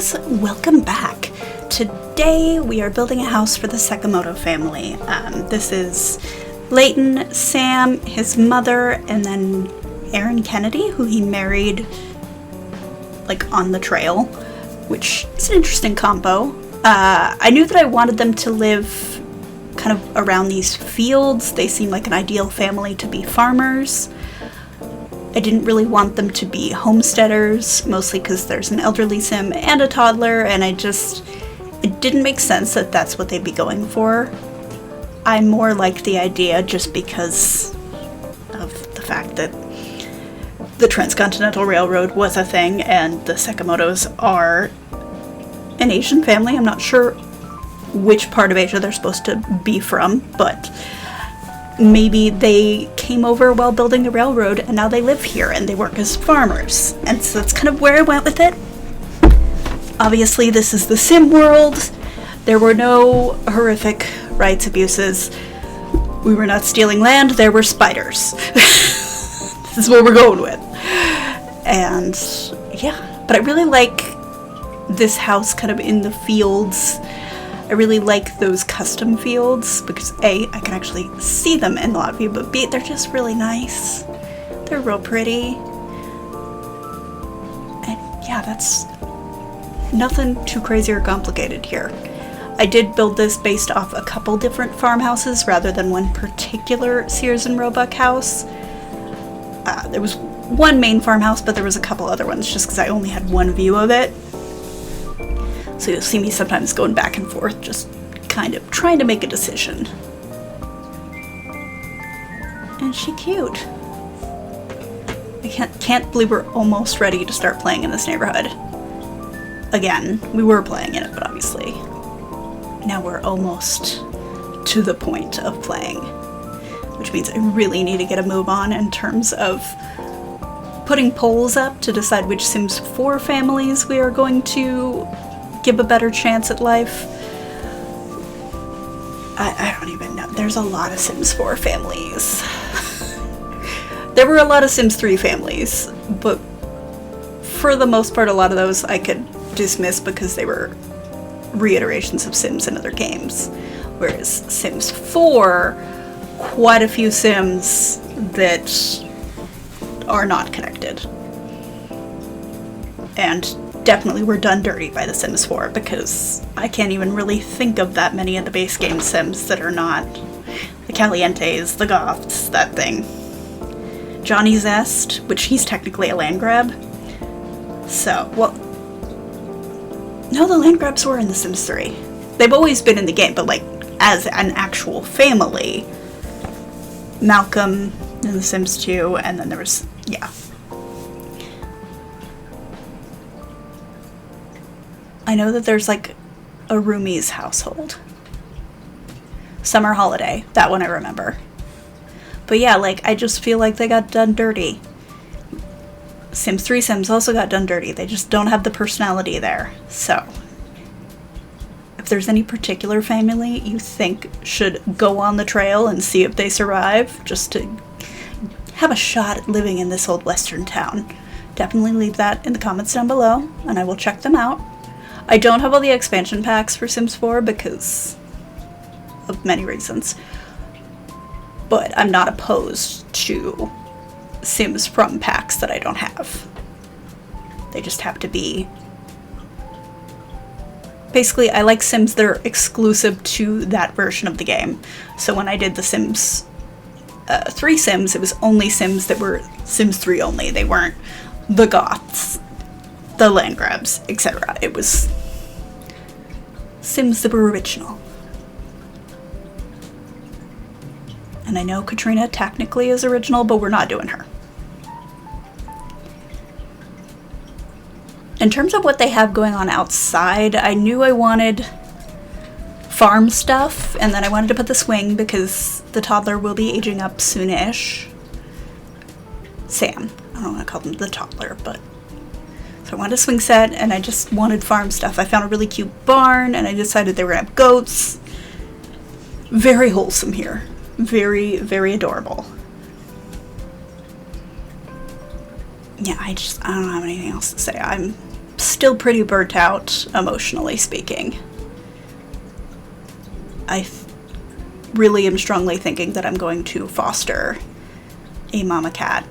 guys, welcome back. Today we are building a house for the Sekemoto family. This is Leighton, Sam, his mother, and then Aaron Kennedy, who he married like on the trail, which is an interesting combo. I knew that I wanted them to live kind of around these fields. They seem like an ideal family to be farmers. I didn't really want them to be homesteaders, mostly because there's an elderly sim and a toddler, and it didn't make sense that that's what they'd be going for. I more like the idea just because of the fact that the Transcontinental Railroad was a thing, and the Sekemotos are an Asian family. I'm not sure which part of Asia they're supposed to be from, but maybe they came over while building the railroad and now they live here and they work as farmers. And so that's kind of where I went with it. Obviously, this is the sim world. There were no horrific rights abuses. We were not stealing land. There were spiders. This is what we're going with. And yeah, but I really like this house kind of in the fields. I really like those custom fields because A, I can actually see them in the lot view, but B, they're just really nice. They're real pretty. And yeah, that's nothing too crazy or complicated here. I did build this based off a couple different farmhouses rather than one particular Sears and Roebuck house. There was one main farmhouse, but there was a couple other ones just because I only had one view of it. So you'll see me sometimes going back and forth, just kind of trying to make a decision. And she's cute. I can't believe we're almost ready to start playing in this neighborhood. Again, we were playing in it, but obviously now we're almost to the point of playing. Which means I really need to get a move on in terms of putting polls up to decide which Sims 4 families we are going to give a better chance at life. I don't even know. There's a lot of Sims 4 families. There were a lot of Sims 3 families, but for the most part, a lot of those I could dismiss because they were reiterations of Sims in other games. Whereas Sims 4, quite a few Sims that are not connected. And definitely were done dirty by The Sims 4 because I can't even really think of that many of the base game Sims that are not the Calientes, the Goths, that thing. Johnny Zest, which he's technically a land grab. So, well, no, the land grabs were in The Sims 3. They've always been in the game, but like as an actual family. Malcolm in The Sims 2, and then there was, yeah. I know that there's like a Rumi's household. Summer Holiday, that one I remember. But yeah, like I just feel like they got done dirty. Sims 3 Sims also got done dirty. They just don't have the personality there. So, if there's any particular family you think should go on the trail and see if they survive, just to have a shot at living in this old western town, definitely leave that in the comments down below, and I will check them out. I don't have all the expansion packs for Sims 4 because of many reasons, but I'm not opposed to Sims from packs that I don't have. They just have to be... Basically, I like Sims that are exclusive to that version of the game. So when I did the Sims 3 Sims, it was only Sims that were Sims 3 only. They weren't the Goths, the land grabs, etc. It was Sims that were original. And I know Katrina technically is original, but we're not doing her. In terms of what they have going on outside, I knew I wanted farm stuff, and then I wanted to put the swing because the toddler will be aging up soonish. Sam. I don't want to call him the toddler, but... So I wanted a swing set, and I just wanted farm stuff. I found a really cute barn, and I decided they were going to have goats. Very wholesome here. Very, very adorable. Yeah, I don't have anything else to say. I'm still pretty burnt out, emotionally speaking. I really am strongly thinking that I'm going to foster a mama cat.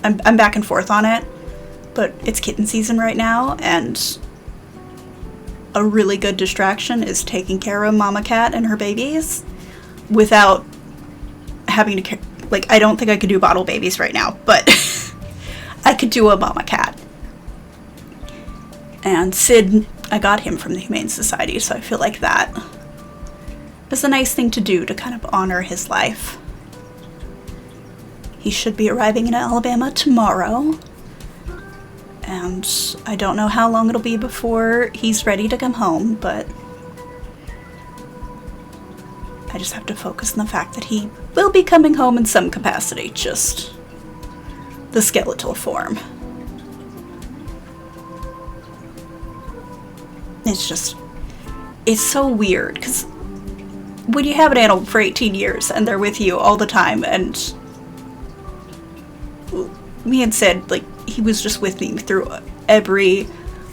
I'm back and forth on it, but it's kitten season right now, and a really good distraction is taking care of mama cat and her babies without having to, like, I don't think I could do bottle babies right now, but I could do a mama cat. And Sid, I got him from the Humane Society, so I feel like that is a nice thing to do to kind of honor his life. He should be arriving in Alabama tomorrow, and I don't know how long it'll be before he's ready to come home, but I just have to focus on the fact that he will be coming home in some capacity, just the skeletal form. It's so weird, because when you have an animal for 18 years and they're with you all the time, and me and Sid, like, he was just with me through every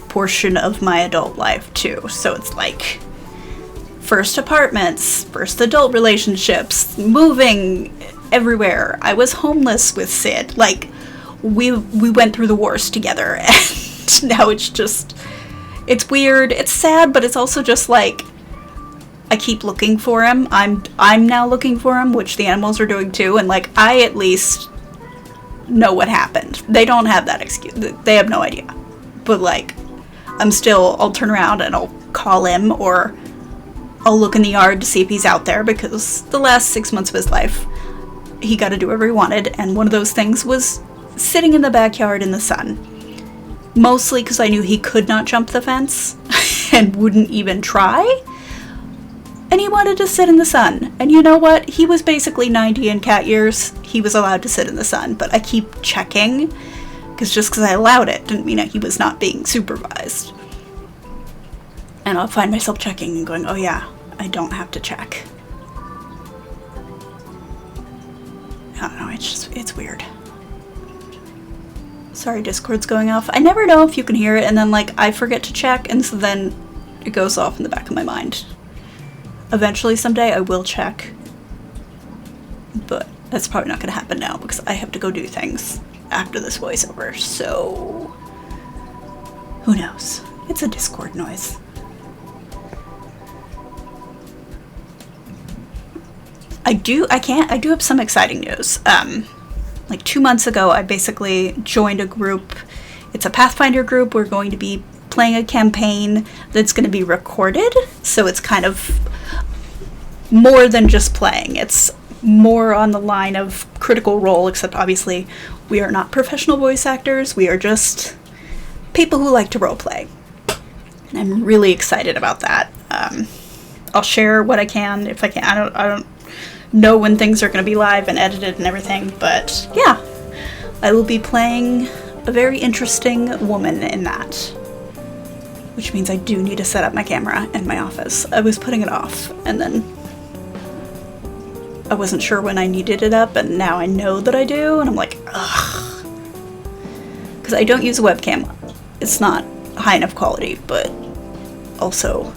portion of my adult life too, so it's like first apartments, first adult relationships, moving everywhere. I was homeless with Sid, like, we went through the wars together, and now it's weird, it's sad, but it's also just like, I keep looking for him. I'm now looking for him, which the animals are doing too, and like, I at least know what happened. They don't have that excuse. They have no idea. But like, I'll turn around and I'll call him, or I'll look in the yard to see if he's out there, because the last 6 months of his life, he got to do whatever he wanted, and one of those things was sitting in the backyard in the sun. Mostly because I knew he could not jump the fence and wouldn't even try. And he wanted to sit in the sun. And you know what? He was basically 90 in cat years. He was allowed to sit in the sun. But I keep checking, because just because I allowed it didn't mean that he was not being supervised. And I'll find myself checking and going, oh yeah, I don't have to check. I don't know, it's weird. Sorry, Discord's going off. I never know if you can hear it, and then like I forget to check, and so then it goes off in the back of my mind. Eventually, someday, I will check, but that's probably not going to happen now, because I have to go do things after this voiceover, so who knows? It's a Discord noise. I do have some exciting news. Like 2 months ago, I basically joined a group. It's a Pathfinder group. We're going to be playing a campaign that's going to be recorded, so it's kind of more than just playing. It's more on the line of Critical Role, except obviously we are not professional voice actors. We are just people who like to roleplay. And I'm really excited about that. I'll share what I can if I can. I don't know when things are going to be live and edited and everything, but yeah, I will be playing a very interesting woman in that, which means I do need to set up my camera in my office. I was putting it off, and then I wasn't sure when I needed it up, and now I know that I do, and I'm like, ugh, because I don't use a webcam. It's not high enough quality, but also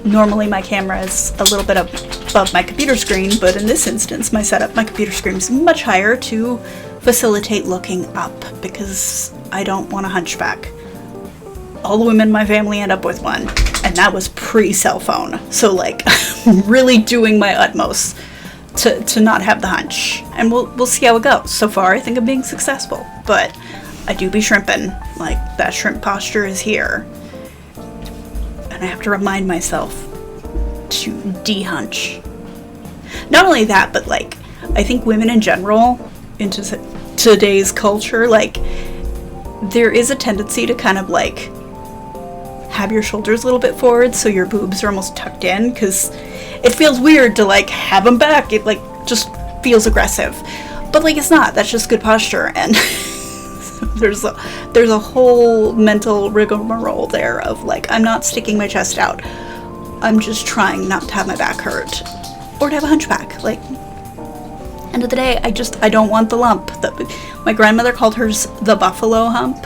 normally my camera is a little bit above my computer screen, but in this instance, my computer screen is much higher to facilitate looking up, because I don't want a hunchback. All the women in my family end up with one, and that was pre-cell phone, so like, I'm really doing my utmost to not have the hunch, and we'll see how it goes. So far, I think I'm being successful, but I do be shrimping. Like, that shrimp posture is here. And I have to remind myself to de-hunch. Not only that, but like, I think women in general, in today's culture, like, there is a tendency to kind of like have your shoulders a little bit forward so your boobs are almost tucked in, because it feels weird to like have them back. It like just feels aggressive, but like it's not. That's just good posture, and there's a whole mental rigmarole there of like, I'm not sticking my chest out. I'm just trying not to have my back hurt or to have a hunchback. Like, end of the day, I don't want the lump. My grandmother called hers the buffalo hump,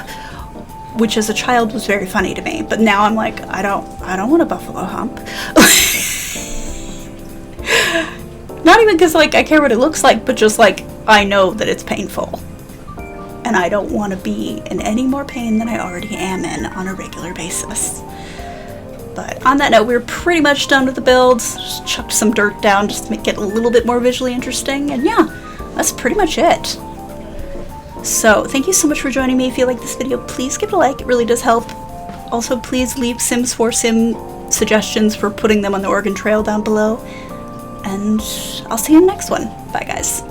which as a child was very funny to me. But now I'm like, I don't want a buffalo hump. Not even because, like, I care what it looks like, but just, like, I know that it's painful. And I don't want to be in any more pain than I already am in on a regular basis. But on that note, we're pretty much done with the builds. Just chucked some dirt down just to make it a little bit more visually interesting. And yeah, that's pretty much it. So thank you so much for joining me. If you like this video, please give it a like. It really does help. Also, please leave Sims 4 Sim suggestions for putting them on the Oregon Trail down below. And I'll see you in the next one. Bye, guys.